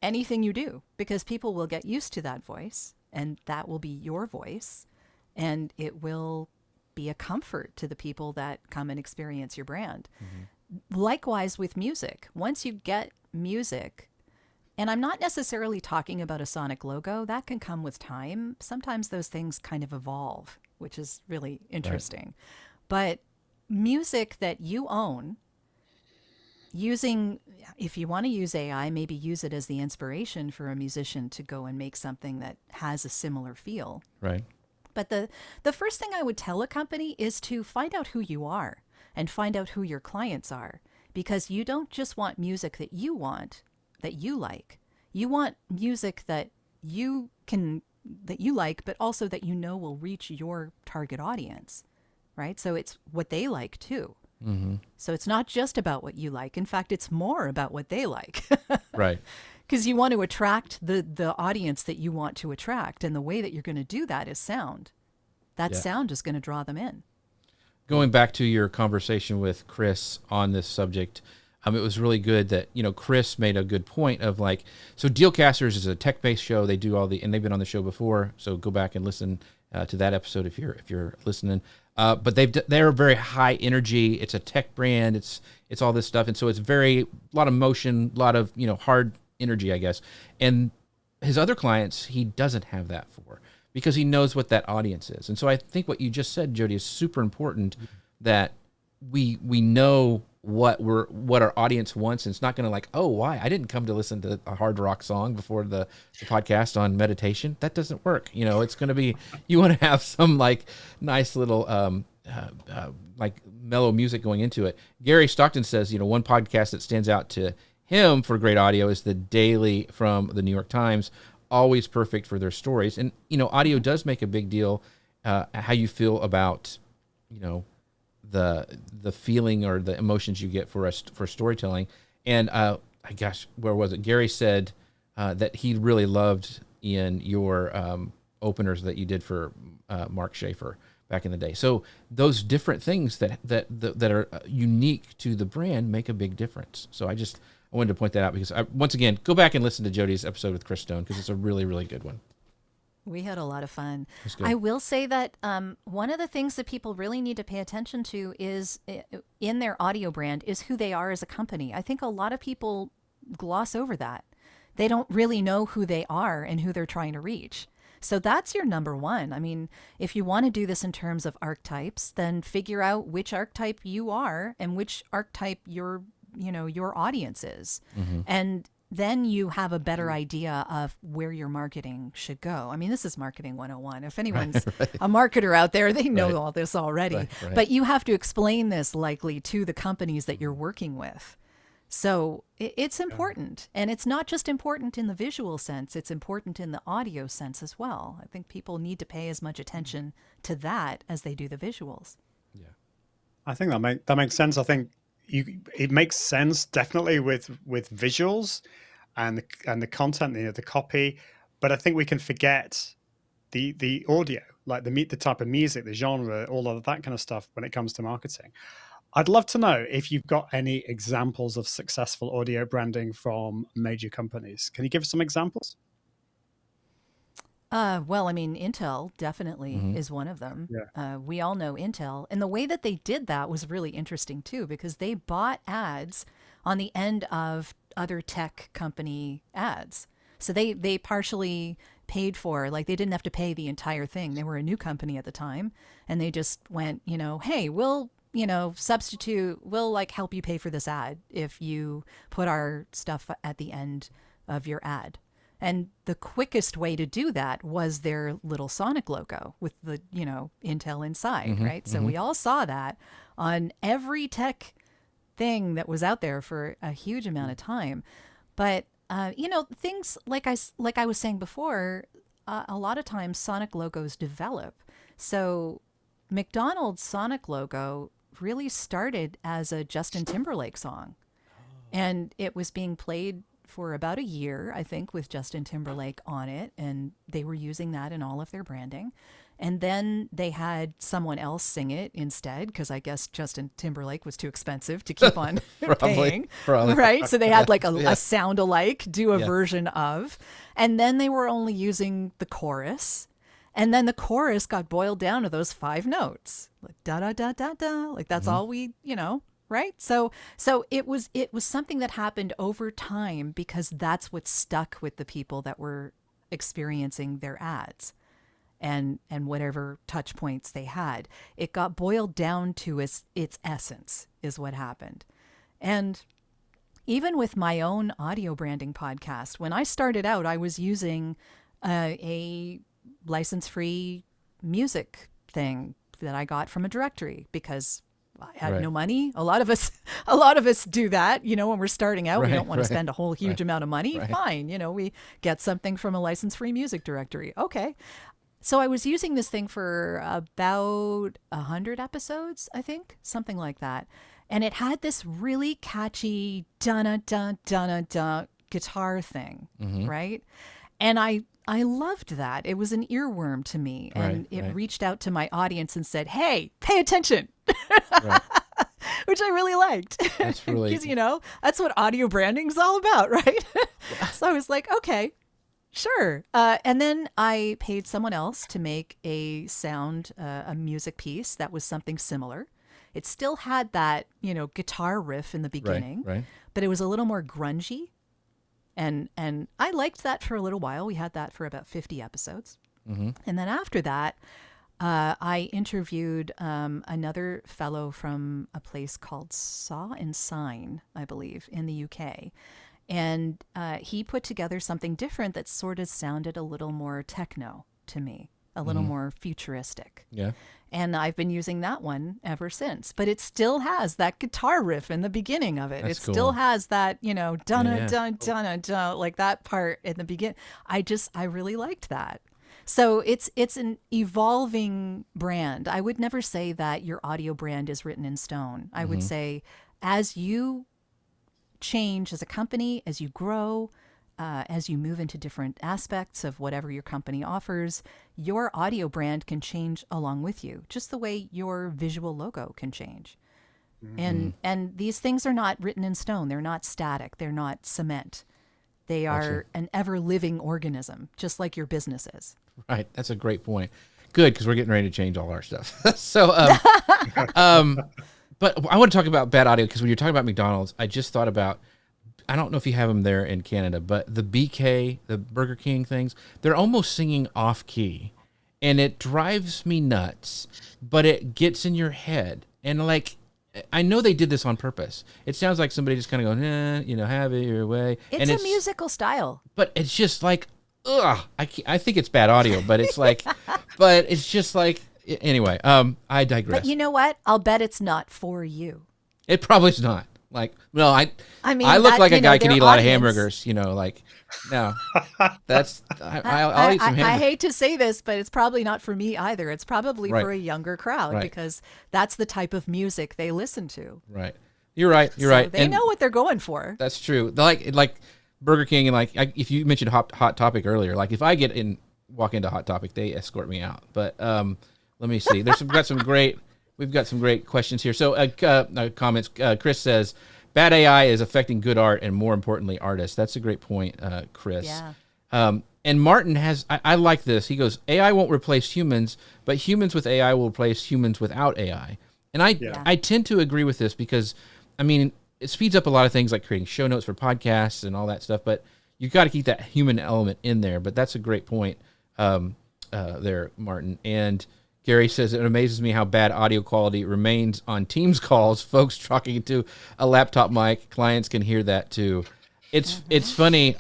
anything you do, because people will get used to that voice and that will be your voice, and it will be a comfort to the people that come and experience your brand. Likewise with music. Once you get music, and I'm not necessarily talking about a sonic logo, that can come with time. Sometimes those things kind of evolve, which is really interesting. But music that you own, if you want to use AI, maybe use it as the inspiration for a musician to go and make something that has a similar feel. Right. But the first thing I would tell a company is to find out who you are and find out who your clients are, because you don't just want music that you want, that you like. You want music that you like, but also that will reach your target audience, right? So it's what they like too. Mm-hmm. So it's not just about what you like. In fact, it's more about what they like. Right. Because you want to attract the audience that you want to attract. And the way that you're going to do that is sound. That sound is going to draw them in. Going back to your conversation with Chris on this subject, it was really good that, Chris made a good point of like, so Dealcasters is a tech-based show. They do and they've been on the show before. So go back and listen to that episode if you're listening. But they're very high energy. It's a tech brand. It's all this stuff. And so it's a lot of motion, a lot of, hard energy, I guess. And his other clients, he doesn't have that for, because he knows what that audience is. And so I think what you just said, Jody, is super important, that we know what our audience wants, and it's not going to like, oh, why I didn't come to listen to a hard rock song before the podcast on meditation. That doesn't work. It's going to be, you want to have some like nice little like mellow music going into it. Gary Stockton says, one podcast that stands out to him for great audio is the Daily from the New York Times. Always perfect for their stories. And audio does make a big deal. How you feel about the feeling or the emotions you get for storytelling. And where was it? Gary said that he really loved in your openers that you did for Mark Schaefer back in the day. So those different things that are unique to the brand make a big difference. So I wanted to point that out because once again, go back and listen to Jody's episode with Chris Stone because it's a really, really good one. We had a lot of fun. I will say that one of the things that people really need to pay attention to is in their audio brand is who they are as a company. I think a lot of people gloss over that. They don't really know who they are and who they're trying to reach. So that's your number one. I mean, if you want to do this in terms of archetypes, then figure out which archetype you are and which archetype your audience is. Mm-hmm. And then you have a better idea of where your marketing should go. I mean, this is marketing 101. If anyone's a marketer out there, they know all this already. Right. But you have to explain this likely to the companies that you're working with. So it's important. And it's not just important in the visual sense. It's important in the audio sense as well. I think people need to pay as much attention to that as they do the visuals. Yeah, I think that makes sense. I think it makes sense definitely with visuals and the content, the copy, but I think we can forget the audio, like the type of music, the genre, all of that kind of stuff when it comes to marketing. I'd love to know if you've got any examples of successful audio branding from major companies. Can you give us some examples? Well, I mean, Intel definitely is one of them. Yeah. We all know Intel. And the way that they did that was really interesting, too, because they bought ads on the end of other tech company ads. So they partially paid for, like, they didn't have to pay the entire thing. They were a new company at the time. And they just went, hey, we'll substitute, we'll like help you pay for this ad if you put our stuff at the end of your ad. And the quickest way to do that was their little Sonic logo with the, Intel inside, right? So we all saw that on every tech thing that was out there for a huge amount of time. But, things like I was saying before, a lot of times Sonic logos develop. So McDonald's Sonic logo really started as a Justin Timberlake song. And it was being played for about a year, I think, with Justin Timberlake on it. And they were using that in all of their branding. And then they had someone else sing it instead, because I guess Justin Timberlake was too expensive to keep on paying. Probably. Right? So they had like a sound alike, do a version of. And then they were only using the chorus. And then the chorus got boiled down to those 5 notes. Like da da da da da. Like that's all we, right? So it was something that happened over time because that's what stuck with the people that were experiencing their ads and whatever touch points they had. It got boiled down to its essence is what happened. And even with my own audio branding podcast, when I started out, I was using a license-free music thing that I got from a directory because I had no money. A lot of us do that, when we're starting out. We don't want to spend a whole huge amount of money. Fine. We get something from a license-free music directory. Okay. So I was using this thing for about 100 episodes, I think, something like that. And it had this really catchy dun-dun-dun-dun-dun guitar thing, right? And I loved that. It was an earworm to me. And it reached out to my audience and said, hey, pay attention. Which I really liked. That's really... Because, that's what audio branding is all about, right? So I was like, okay, sure. And then I paid someone else to make a music piece that was something similar. It still had that, guitar riff in the beginning, but it was a little more grungy. And I liked that for a little while. We had that for about 50 episodes. And then after that, I interviewed another fellow from a place called Saw and Sign, I believe, in the UK. And he put together something different that sort of sounded a little more techno to me, a little more futuristic. Yeah. And I've been using that one ever since. But it still has that guitar riff in the beginning of it. That's It cool. still has that, dun Yeah. dun dun dun, like that part in the beginning. I really liked that. So it's an evolving brand. I would never say that your audio brand is written in stone. I would say as you change as a company, as you grow, as you move into different aspects of whatever your company offers, your audio brand can change along with you, just the way your visual logo can change. And these things are not written in stone. They're not static. They're not cement. They are an ever-living organism, just like your business is. Right. That's a great point. Good, because we're getting ready to change all our stuff. So, but I want to talk about bad audio because when you're talking about McDonald's, I just thought about, I don't know if you have them there in Canada, but the BK, the Burger King things, they're almost singing off key, and it drives me nuts, but it gets in your head. And like, I know they did this on purpose. It sounds like somebody just kind of going, have it your way. It's a musical style. But it's just like, ugh, I think it's bad audio, but it's like, but it's just like, anyway, I digress. But you know what? I'll bet it's not for you. It probably is not. Like, no, I mean, I look that, like a guy can their eat a lot of audience- hamburgers, like, no, that's, I'll eat some I hamburgers. hate to say this, but it's probably not for me either. It's probably Right. for a younger crowd Right. because that's the type of music they listen to. Right. You're right. You're So right. They And know what they're going for. that's true. Like Burger King and if you mentioned Hot Topic earlier, like if I walk into Hot Topic, they escort me out. But let me see. We've got some great questions here. So comments. Chris says, bad AI is affecting good art and more importantly, artists. That's a great point, Chris. Yeah. And Martin has, I like this. He goes, AI won't replace humans, but humans with AI will replace humans without AI. And I tend to agree with this because, I mean, it speeds up a lot of things like creating show notes for podcasts and all that stuff, but you've got to keep that human element in there. But that's a great point there, Martin. And Gary says, it amazes me how bad audio quality remains on Teams calls. Folks talking to a laptop mic, clients can hear that too. It's funny.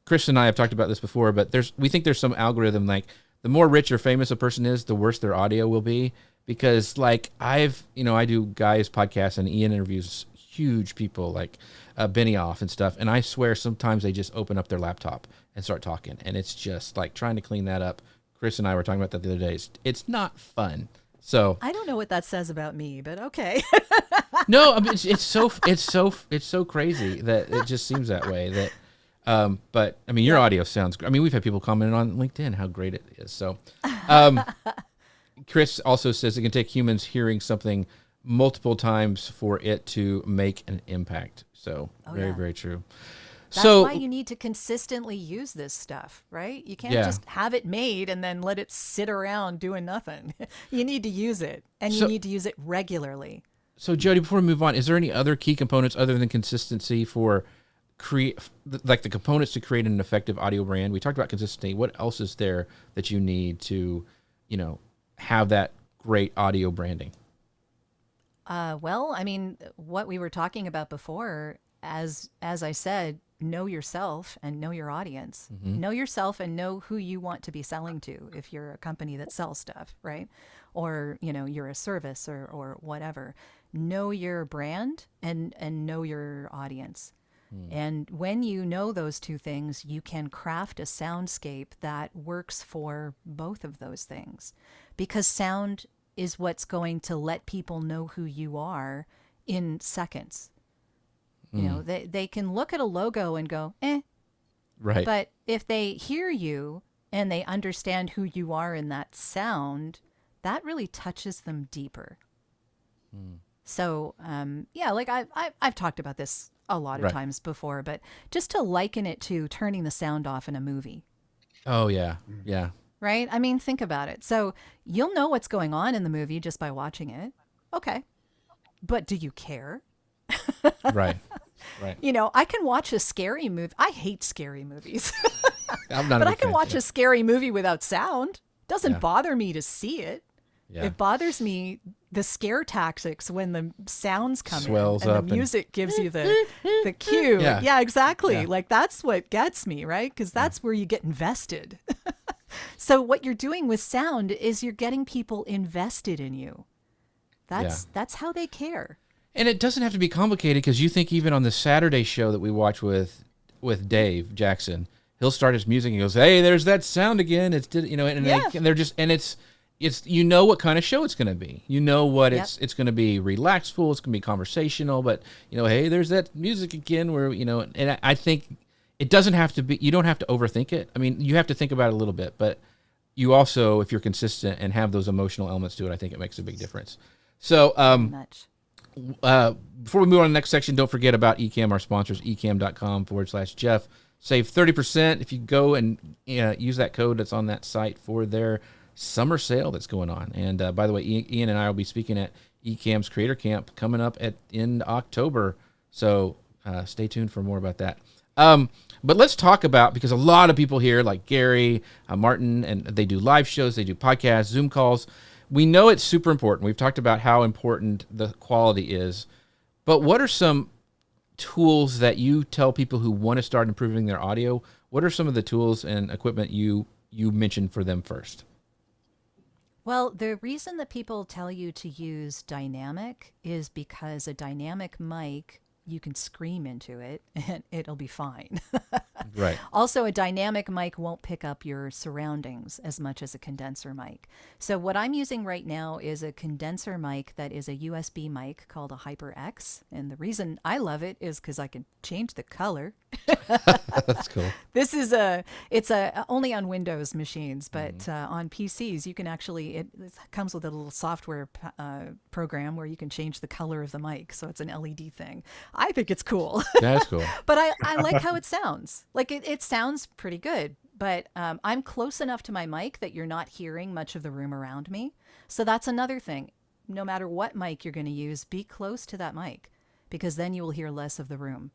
Chris and I have talked about this before, but we think there's some algorithm like the more rich or famous a person is, the worse their audio will be. Because like I do guys podcasts and Ian interviews huge people like Benioff and stuff, and I swear sometimes they just open up their laptop and start talking, and it's just like trying to clean that up. Chris and I were talking about that the other day. It's not fun. So I don't know what that says about me, but okay. no, I mean it's so crazy that it just seems that way. That, but I mean your audio sounds. I mean we've had people commenting on LinkedIn how great it is. So, Chris also says it can take humans hearing something multiple times for it to make an impact. So very true. That's so why you need to consistently use this stuff, right? You can't Yeah. just have it made and then let it sit around doing nothing. You need to use it, and you need to use it regularly. So Jody, before we move on, is there any other key components other than consistency for like the components to create an effective audio brand? We talked about consistency. What else is there that you need to, have that great audio branding? Well, I mean, what we were talking about before, as I said, know yourself and know your audience. Mm-hmm. Know yourself and know who you want to be selling to if you're a company that sells stuff, right? Or, you're a service or whatever. Know your brand and know your audience. And when you know those two things, you can craft a soundscape that works for both of those things. Because sound is what's going to let people know who you are in seconds. They can look at a logo and go, Right. But if they hear you and they understand who you are in that sound, that really touches them deeper. So, like I've talked about this a lot of Right. times before, but just to liken it to turning the sound off in a movie, Oh yeah. Yeah. right? I mean, think about it. So you'll know what's going on in the movie just by watching it. Okay. But do you care? Right. Right. I can watch a scary movie. I hate scary movies. I'm not. But a I big can fan. watch a scary movie without sound. Doesn't Yeah. bother me to see it. Yeah. It bothers me, the scare tactics when the sounds come Swells in and up the music gives you the cue. Yeah. Yeah, exactly. Yeah. Like that's what gets me, right? Because that's where you get invested. So what you're doing with sound is you're getting people invested in you. That's how they care. And it doesn't have to be complicated, because you think even on the Saturday show that we watch with Dave Jackson, he'll start his music and he goes, "Hey, there's that sound again." It's and they're just, and it's what kind of show it's going to be. What it's going to be, relaxful, it's going to be conversational, but hey, there's that music again where and I think it doesn't have to be, you don't have to overthink it. I mean, you have to think about it a little bit, but you also, if you're consistent and have those emotional elements to it, I think it makes a big difference. So, Much. before we move on to the next section, don't forget about Ecamm, our sponsors, ecamm.com/Jeff. Save 30% if you go and use that code that's on that site for their summer sale that's going on. And by the way, Ian and I will be speaking at Ecamm's Creator Camp coming up in October. So stay tuned for more about that. But let's talk about, because a lot of people here, like Gary, Martin, and they do live shows, they do podcasts, Zoom calls. We know it's super important. We've talked about how important the quality is. But what are some tools that you tell people who want to start improving their audio? What are some of the tools and equipment you mentioned for them first? Well, the reason that people tell you to use dynamic is because a dynamic mic, you can scream into it and it'll be fine. Right. Also, a dynamic mic won't pick up your surroundings as much as a condenser mic. So what I'm using right now is a condenser mic that is a USB mic called a HyperX. And the reason I love it is because I can change the color. That's cool. This is it's only on Windows machines, but on PCs you can actually, it comes with a little software program where you can change the color of the mic. So it's an LED thing. I think it's cool. That's cool. But I like how it sounds. Like it sounds pretty good, but I'm close enough to my mic that you're not hearing much of the room around me. So that's another thing. No matter what mic you're going to use, be close to that mic, because then you will hear less of the room.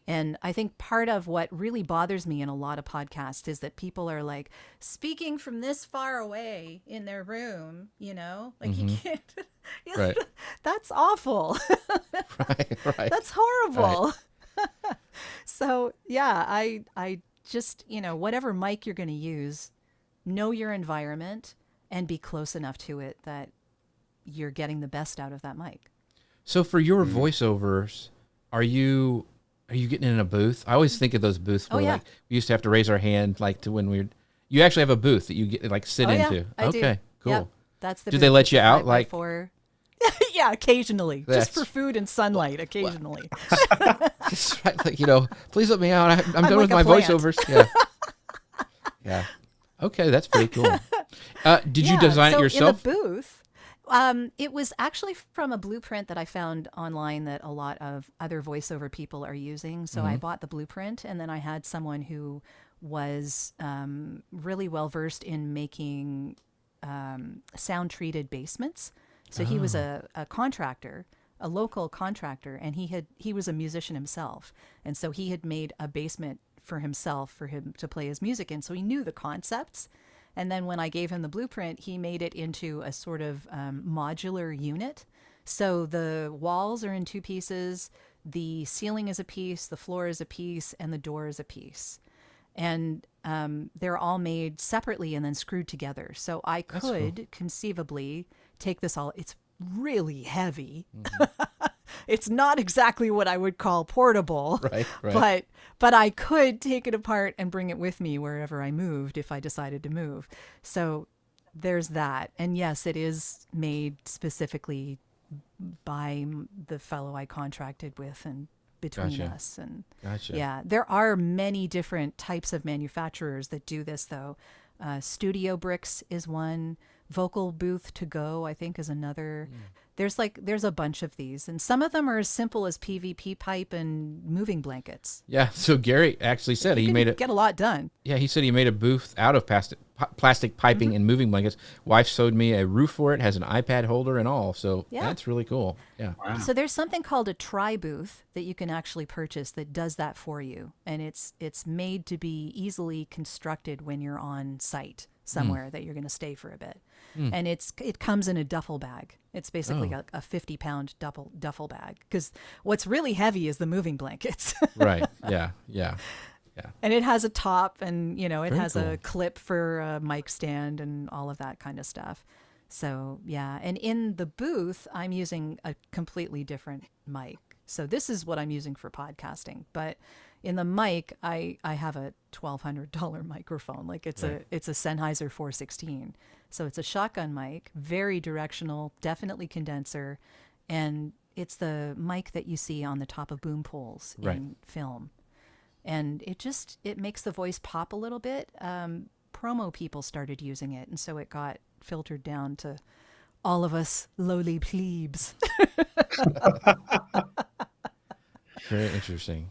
And I think part of what really bothers me in a lot of podcasts is that people are like speaking from this far away in their room, like you can't, Right. That's awful. Right. That's horrible. Right. So yeah, I just, whatever mic you're going to use, know your environment and be close enough to it that you're getting the best out of that mic. So for your voiceovers, are you getting in a booth? I always think of those booths where like we used to have to raise our hand, like to when you actually have a booth that you get like sit into. I okay, do. cool. Yep, that's the Do they let you out like for? Yeah, occasionally, just for food and sunlight. Occasionally. It's right, like, please let me out. I'm done like with my plant. voiceovers. Yeah. Yeah. Okay, that's pretty cool. Did you design it yourself? In the booth, it was actually from a blueprint that I found online that a lot of other voiceover people are using. So I bought the blueprint, and then I had someone who was really well versed in making sound treated basements. So he was a contractor, a local contractor, and he was a musician himself. And so he had made a basement for himself for him to play his music in. So he knew the concepts. And then when I gave him the blueprint, he made it into a sort of modular unit. So the walls are in two pieces, the ceiling is a piece, the floor is a piece, and the door is a piece. And they're all made separately and then screwed together. So I could conceivably take this all. It's really heavy. It's not exactly what I would call portable, right. But I could take it apart and bring it with me wherever I moved if I decided to move. So there's that. And yes, it is made specifically by the fellow I contracted with and between us. And yeah, there are many different types of manufacturers that do this though. Studio Bricks is one. Vocal Booth to Go, I think, is another. There's a bunch of these, and some of them are as simple as PVP pipe and moving blankets. Yeah. So Gary actually said he made it. Get a lot done. Yeah, he said he made a booth out of plastic piping and moving blankets. Wife sewed me a roof for it. Has an iPad holder and all. So that's really cool. Yeah. Wow. So there's something called a tri booth that you can actually purchase that does that for you, and it's made to be easily constructed when you're on site somewhere that you're going to stay for a bit. And it comes in a duffel bag. It's basically a 50-pound duffel bag, because what's really heavy is the moving blankets. Right. Yeah. Yeah. Yeah. And it has a top, and it Very has cool. a clip for a mic stand and all of that kind of stuff. So yeah, and in the booth, I'm using a completely different mic. So this is what I'm using for podcasting, but in the mic, I have a $1,200 microphone. Like it's a Sennheiser 416. So it's a shotgun mic, very directional, definitely condenser, and it's the mic that you see on the top of boom poles in film. And it makes the voice pop a little bit. Promo people started using it, and so it got filtered down to all of us lowly plebes. Very interesting.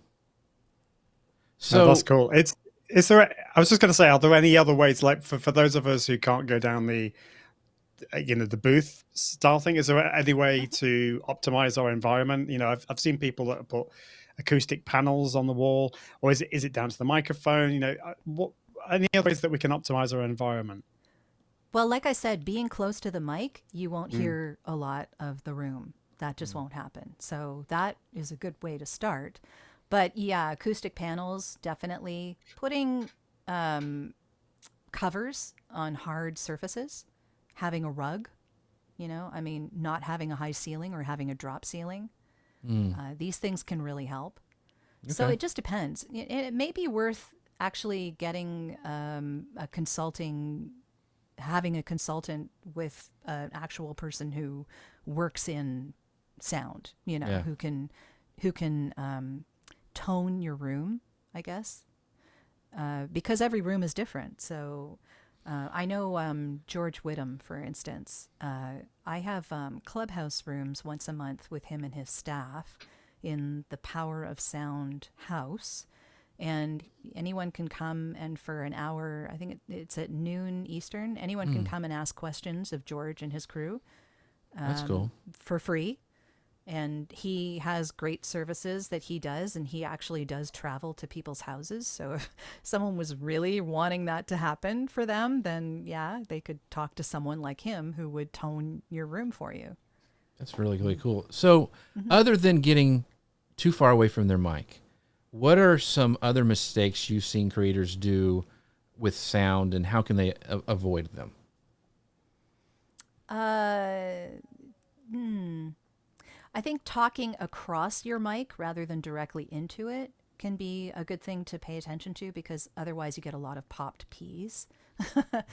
So that's cool. Is there? I was just going to say, are there any other ways, like for those of us who can't go down the booth style thing? Is there any way to optimize our environment? I've seen people that have put acoustic panels on the wall, or is it down to the microphone? What any other ways that we can optimize our environment? Well, like I said, being close to the mic, you won't hear a lot of the room. That just won't happen. So that is a good way to start. But yeah, acoustic panels, definitely. Putting covers on hard surfaces, having a rug, not having a high ceiling or having a drop ceiling. These things can really help. Okay. So it just depends. It may be worth actually getting having a consultant with an actual person who works in sound, who can tone your room, I guess, because every room is different. So I know George Whittam, for instance. I have clubhouse rooms once a month with him and his staff in the Power of Sound house. And anyone can come, and for an hour, I think it's at noon Eastern, anyone can come and ask questions of George and his crew. That's cool. For free. And he has great services that he does, and he actually does travel to people's houses. So if someone was really wanting that to happen for them, then yeah, they could talk to someone like him who would tone your room for you. That's really, really cool. So other than getting too far away from their mic, what are some other mistakes you've seen creators do with sound, and how can they avoid them? I think talking across your mic rather than directly into it can be a good thing to pay attention to, because otherwise you get a lot of popped P's.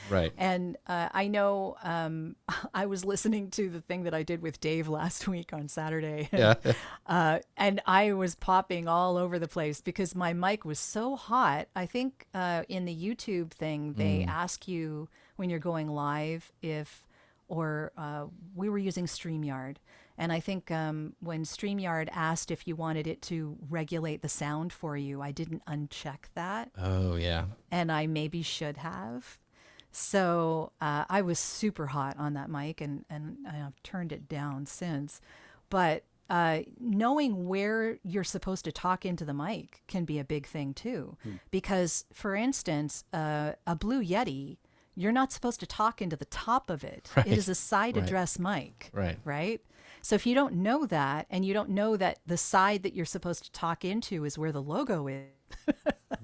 Right. And I know I was listening to the thing that I did with Dave last week on Saturday. Yeah. And I was popping all over the place because my mic was so hot. I think in the YouTube thing, they ask you when you're going live we were using StreamYard. And I think when StreamYard asked if you wanted it to regulate the sound for you, I didn't uncheck that. Oh, yeah. And I maybe should have. So I was super hot on that mic, and I've turned it down since. But knowing where you're supposed to talk into the mic can be a big thing too. Because, for instance, a Blue Yeti, you're not supposed to talk into the top of it. Right. It is a side address mic. Right? So if you don't know that, and you don't know that the side that you're supposed to talk into is where the logo is,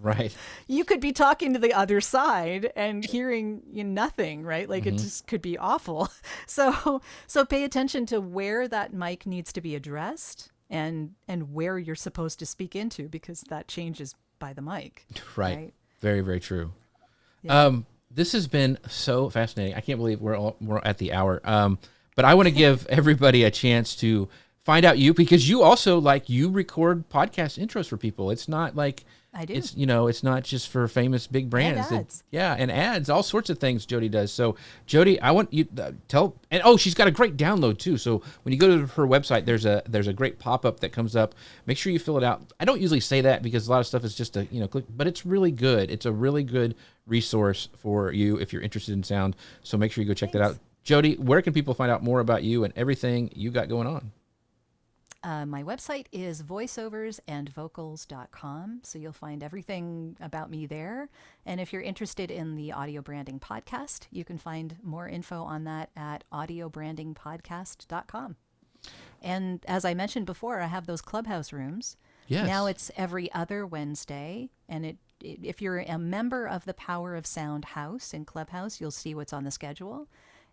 right, you could be talking to the other side and hearing nothing, right? Like it just could be awful. So pay attention to where that mic needs to be addressed and where you're supposed to speak into, because that changes by the mic. Right. Very, very true. Yeah. This has been so fascinating. I can't believe we're at the hour. But I want to give everybody a chance to find out you, because you also you record podcast intros for people. It's not like I do. It's it's not just for famous big brands. And ads. And ads, all sorts of things Jody does. So Jody, I want you to tell, and she's got a great download too. So when you go to her website, there's a great pop-up that comes up. Make sure you fill it out. I don't usually say that because a lot of stuff is just a click, but it's really good. It's a really good resource for you if you're interested in sound. So make sure you go check that out. Jody, where can people find out more about you and everything you got going on? My website is voiceoversandvocals.com, so you'll find everything about me there. And if you're interested in the audio branding podcast, you can find more info on that at audiobrandingpodcast.com. And as I mentioned before, I have those clubhouse rooms. Yes. Now it's every other Wednesday, and if you're a member of the Power of Sound House in Clubhouse, you'll see what's on the schedule.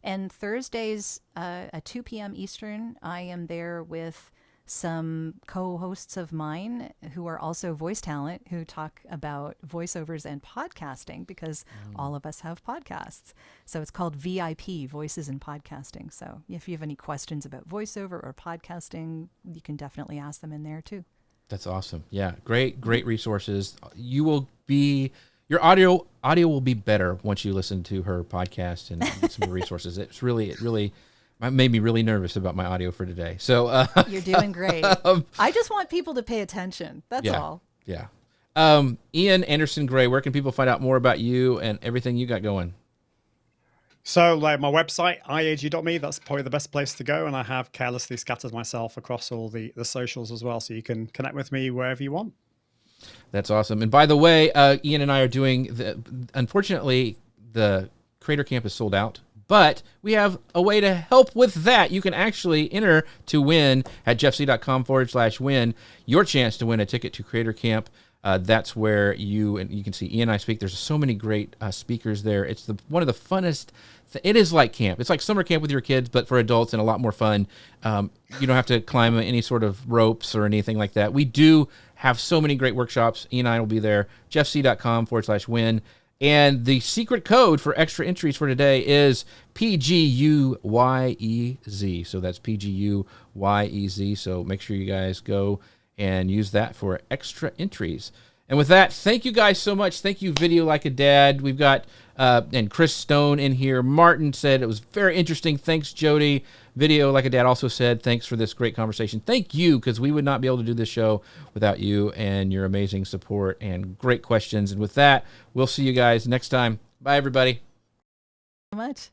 And Thursdays at 2 p.m. Eastern, I am there with some co-hosts of mine who are also voice talent, who talk about voiceovers and podcasting, because all of us have podcasts. So it's called VIP, Voices in Podcasting. So if you have any questions about voiceover or podcasting, you can definitely ask them in there too. That's awesome. Yeah, great resources. Your audio will be better once you listen to her podcast and get some resources. It really made me really nervous about my audio for today. So you're doing great. I just want people to pay attention. That's all. Yeah. Ian Anderson Gray, where can people find out more about you and everything you got going? So like my website, iag.me, that's probably the best place to go. And I have carelessly scattered myself across all the socials as well. So you can connect with me wherever you want. That's awesome. And by the way, Ian and I are doing unfortunately, the Creator Camp is sold out, but we have a way to help with that. You can actually enter to win at jeffc.com/win your chance to win a ticket to Creator Camp. That's where you can see Ian and I speak. There's so many great speakers there. It's one of the funnest. It is like camp. It's like summer camp with your kids, but for adults and a lot more fun. You don't have to climb any sort of ropes or anything like that. We do have so many great workshops. Ian and I will be there. jeffc.com/win. And the secret code for extra entries for today is PGUYEZ. So that's PGUYEZ. So make sure you guys go and use that for extra entries. And with that, thank you guys so much. Thank you, Video Like a Dad. We've got and Chris Stone in here. Martin said it was very interesting. Thanks, Jody. Video Like a Dad also said thanks for this great conversation. Thank you, because we would not be able to do this show without you and your amazing support and great questions. And with that, we'll see you guys next time. Bye, everybody. So much.